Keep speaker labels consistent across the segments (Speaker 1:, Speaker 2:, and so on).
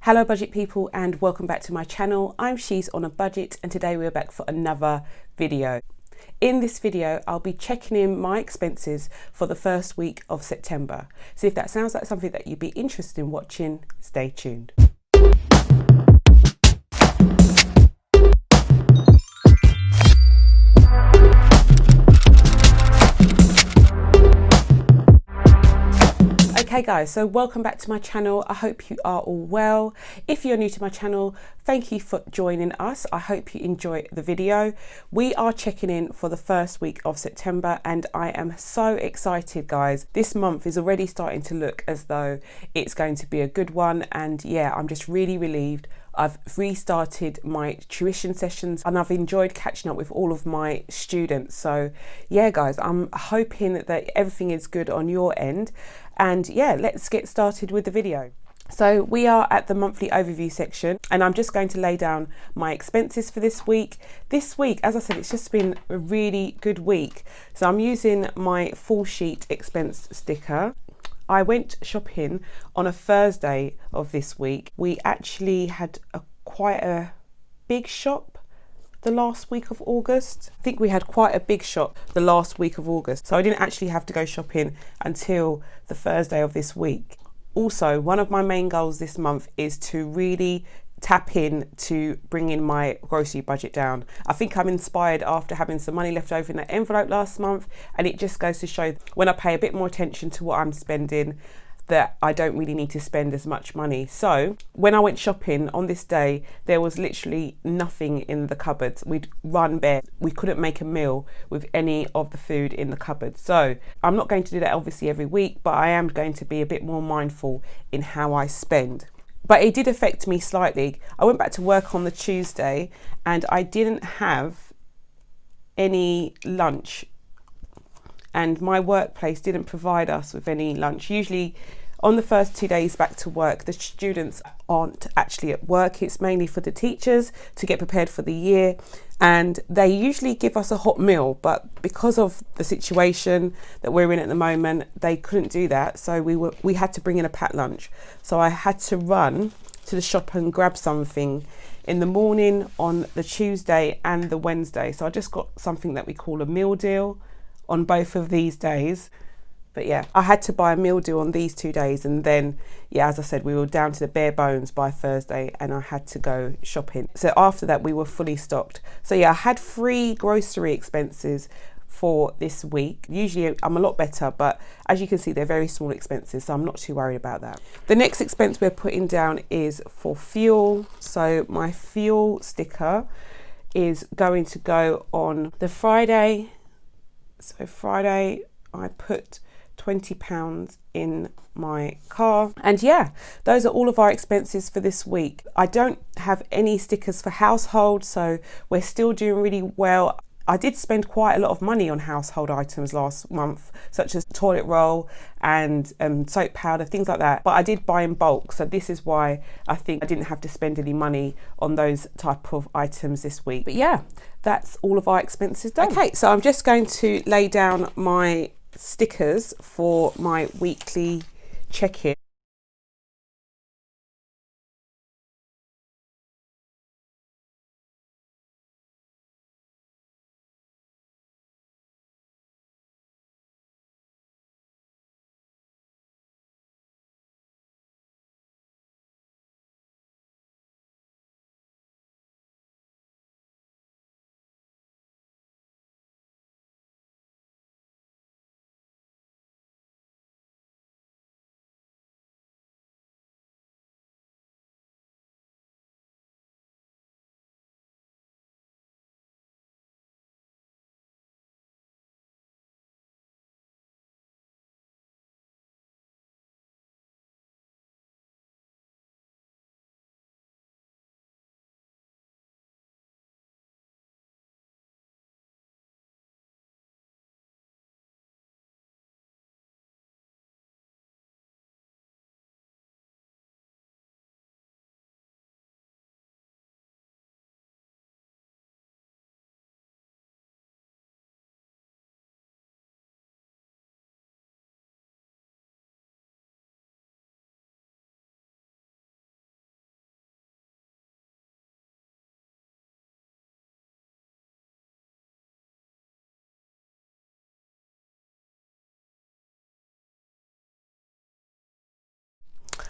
Speaker 1: Hello budget people and welcome back to my channel. I'm She's on a Budget and today we're back for another video. In this video I'll be checking in my expenses for the first week of September. So if that sounds like something that you'd be interested in watching, stay tuned. Okay guys, so welcome back to my channel. I hope you are all well. If you're new to my channel, thank you for joining us. I hope you enjoy the video. We are checking in for the first week of September and I am so excited guys. This month is already starting to look as though it's going to be a good one, and yeah, I'm just really relieved. I've restarted my tuition sessions and I've enjoyed catching up with all of my students. So yeah guys, I'm hoping that everything is good on your end. And yeah, let's get started with the video. So we are at the monthly overview section and I'm just going to lay down my expenses for this week. This week, as I said, it's just been a really good week. So I'm using my full sheet expense sticker. I went shopping on a Thursday of this week. We actually had quite a big shop the last week of August. I think we had quite a big shop the last week of August. So I didn't actually have to go shopping until the Thursday of this week. Also, one of my main goals this month is to really tap in to bringing my grocery budget down. I think I'm inspired after having some money left over in that envelope last month, and it just goes to show when I pay a bit more attention to what I'm spending that I don't really need to spend as much money. So when I went shopping on this day, there was literally nothing in the cupboards. We'd run bare. We couldn't make a meal with any of the food in the cupboard. So I'm not going to do that obviously every week, but I am going to be a bit more mindful in how I spend. But it did affect me slightly. I went back to work on the Tuesday and I didn't have any lunch, and my workplace didn't provide us with any lunch. Usually on the first 2 days back to work, the students aren't actually at work. It's mainly for the teachers to get prepared for the year, and they usually give us a hot meal, but because of the situation that we're in at the moment, they couldn't do that. So we had to bring in a packed lunch. So I had to run to the shop and grab something in the morning on the Tuesday and the Wednesday. So I just got something that we call a meal deal on both of these days. But yeah, I had to buy a meal deal on these 2 days, and then yeah, as I said, we were down to the bare bones by Thursday and I had to go shopping. So after that we were fully stocked. So yeah, I had 3 grocery expenses for this week. Usually I'm a lot better, but as you can see, they're very small expenses, so I'm not too worried about that. The next expense we're putting down is for fuel. So my fuel sticker is going to go on the Friday. So Friday I put £20 in my car, and yeah, those are all of our expenses for this week. I don't have any stickers for household, so we're still doing really well. I did spend quite a lot of money on household items last month, such as toilet roll and soap powder, things like that, but I did buy in bulk, so this is why I think I didn't have to spend any money on those type of items this week. But yeah, that's all of our expenses done. Okay, so I'm just going to lay down my stickers for my weekly check-in.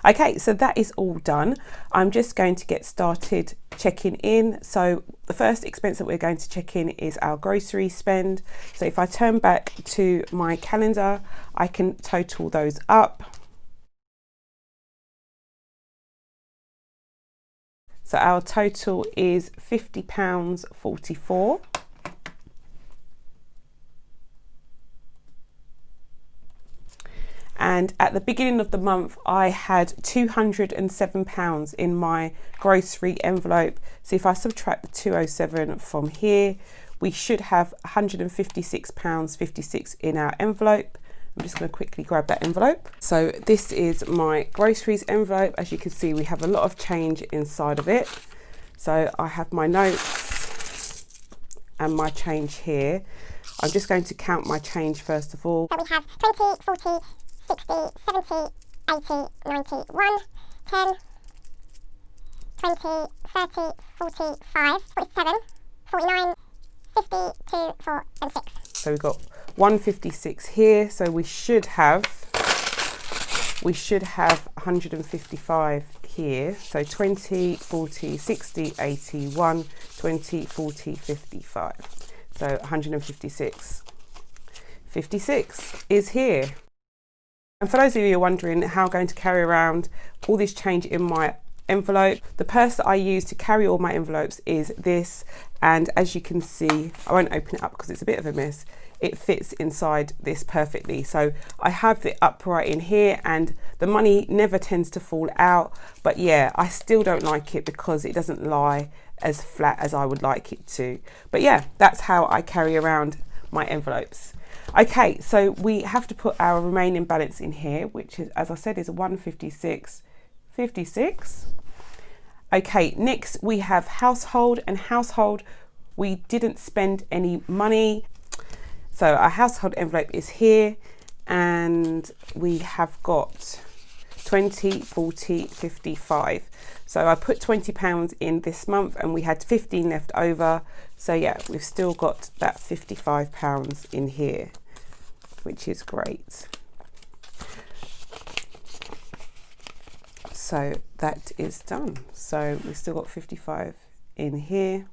Speaker 1: Okay, so that is all done. I'm just going to get started checking in. So the first expense that we're going to check in is our grocery spend. So if I turn back to my calendar, I can total those up. So our total is £50.44. And at the beginning of the month, I had £207 in my grocery envelope. So if I subtract the 207 from here, we should have £156.56 in our envelope. I'm just going to quickly grab that envelope. So this is my groceries envelope. As you can see, we have a lot of change inside of it. So I have my notes and my change here. I'm just going to count my change first of all.
Speaker 2: So we have 20, 40, 60, 70, 80, 90, 1, 10, 20, 30, 45, 47, 49, 50, 2, 4 and 6.
Speaker 1: So we've got 156 here, so we should have 155 here. So 20, 40, 60, 80, 1, 20, 40, 55. So 156. 56 is here. And for those of you who are wondering how I'm going to carry around all this change in my envelope, the purse that I use to carry all my envelopes is this. And as you can see, I won't open it up because it's a bit of a mess. It fits inside this perfectly. So I have the upright in here and the money never tends to fall out. But yeah, I still don't like it because it doesn't lie as flat as I would like it to. But yeah, that's how I carry around my envelopes. Okay, so we have to put our remaining balance in here, which is, as I said, is 156.56. Okay, next we have household, and household, we didn't spend any money. So our household envelope is here, and we have got 20, 40, 55. So I put £20 in this month and we had 15 left over. So yeah, we've still got that £55 in here, which is great. So that is done. So we've still got 55 in here.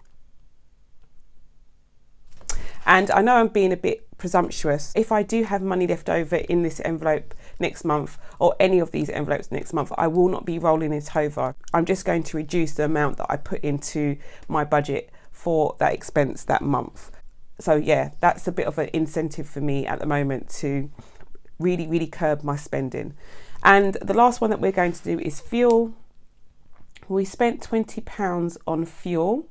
Speaker 1: And I know I'm being a bit presumptuous. If I do have money left over in this envelope next month, or any of these envelopes next month, I will not be rolling it over. I'm just going to reduce the amount that I put into my budget for that expense that month. So yeah, that's a bit of an incentive for me at the moment to really curb my spending. And the last one that we're going to do is fuel. We spent £20 on fuel,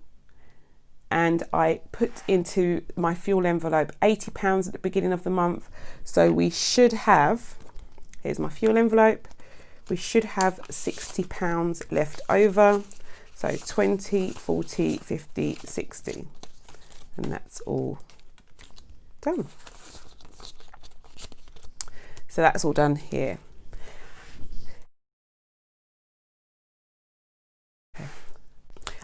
Speaker 1: and I put into my fuel envelope £80 at the beginning of the month. So we should have, here's my fuel envelope, we should have £60 left over. So 20, 40, 50, 60. And that's all done. So that's all done here.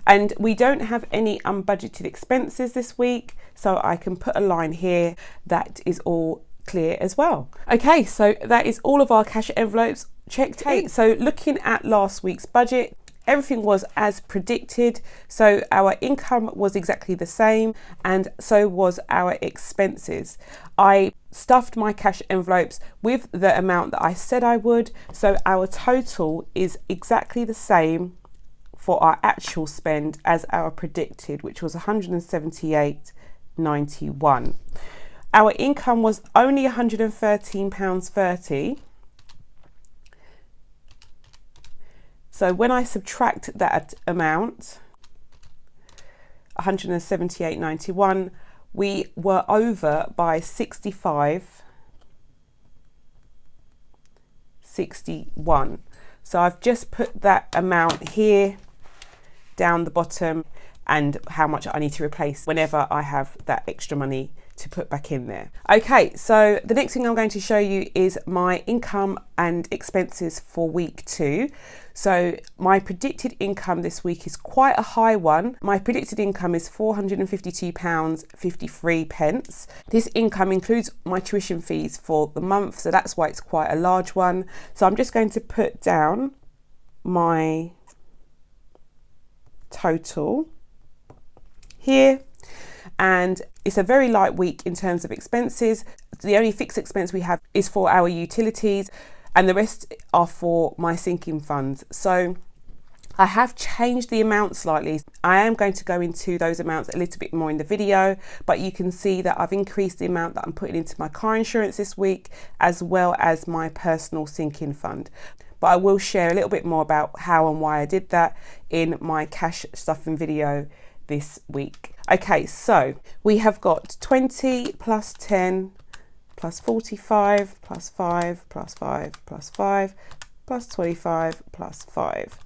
Speaker 1: And we don't have any unbudgeted expenses this week, so I can put a line here that is all clear as well. Okay, so that is all of our cash envelopes checked in. So looking at last week's budget, everything was as predicted. So our income was exactly the same, and so was our expenses. I stuffed my cash envelopes with the amount that I said I would. So our total is exactly the same for our actual spend as our predicted, which was £178.91. Our income was only £113.30. So when I subtract that amount, £178.91, we were over by £65.61. So I've just put that amount here down the bottom and how much I need to replace whenever I have that extra money to put back in there. Okay, so the next thing I'm going to show you is my income and expenses for week 2. So my predicted income this week is quite a high one. My predicted income is £452.53. This income includes my tuition fees for the month, so that's why it's quite a large one. So I'm just going to put down my total here, and it's a very light week in terms of expenses. The only fixed expense we have is for our utilities, and the rest are for my sinking funds. So I have changed the amount slightly. I am going to go into those amounts a little bit more in the video, but you can see that I've increased the amount that I'm putting into my car insurance this week, as well as my personal sinking fund. But I will share a little bit more about how and why I did that in my cash stuffing video this week. Okay, so we have got 20 plus 10 plus 45 plus 5 plus 5 plus 5 plus 25 plus 5.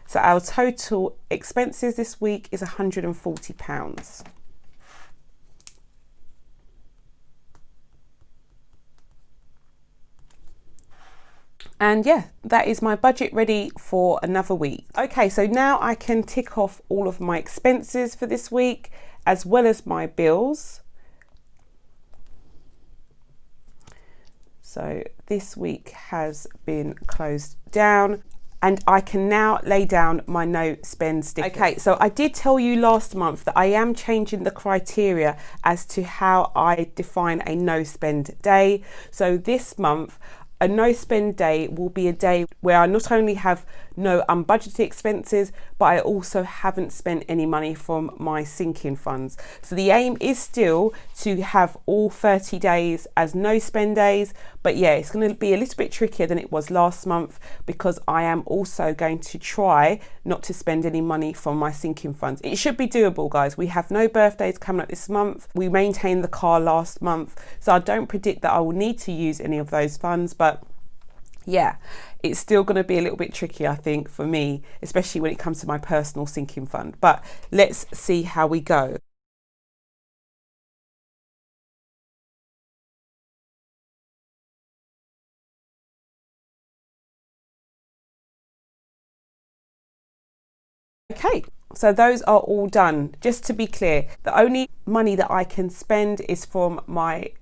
Speaker 1: So our total expenses this week is £140. And yeah, that is my budget ready for another week. Okay, so now I can tick off all of my expenses for this week, as well as my bills. So this week has been closed down, and I can now lay down my no spend sticker. Okay, so I did tell you last month that I am changing the criteria as to how I define a no spend day. So this month, a no spend day will be a day where I not only have no unbudgeted expenses, but I also haven't spent any money from my sinking funds. So the aim is still to have all 30 days as no spend days, but yeah, it's going to be a little bit trickier than it was last month, because I am also going to try not to spend any money from my sinking funds. It should be doable, guys. We have no birthdays coming up this month. We maintained the car last month, so I don't predict that I will need to use any of those funds, but yeah, it's still going to be a little bit tricky, I think, for me, especially when it comes to my personal sinking fund. But let's see how we go. Okay, so those are all done. Just to be clear, the only money that I can spend is from my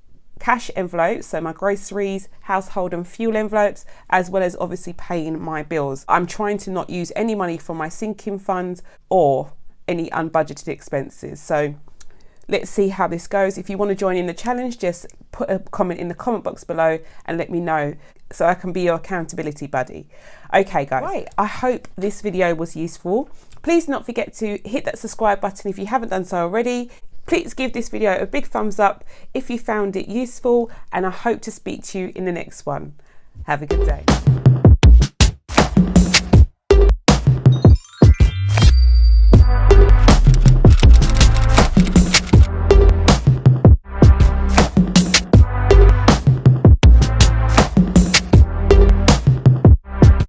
Speaker 1: cash envelopes, so my groceries, household and fuel envelopes, as well as obviously paying my bills. I'm trying to not use any money from my sinking funds or any unbudgeted expenses. So let's see how this goes. If you want to join in the challenge, just put a comment in the comment box below and let me know so I can be your accountability buddy. Okay guys, right, I hope this video was useful. Please do not forget to hit that subscribe button if you haven't done so already. Please give this video a big thumbs up if you found it useful, and I hope to speak to you in the next one. Have a good day.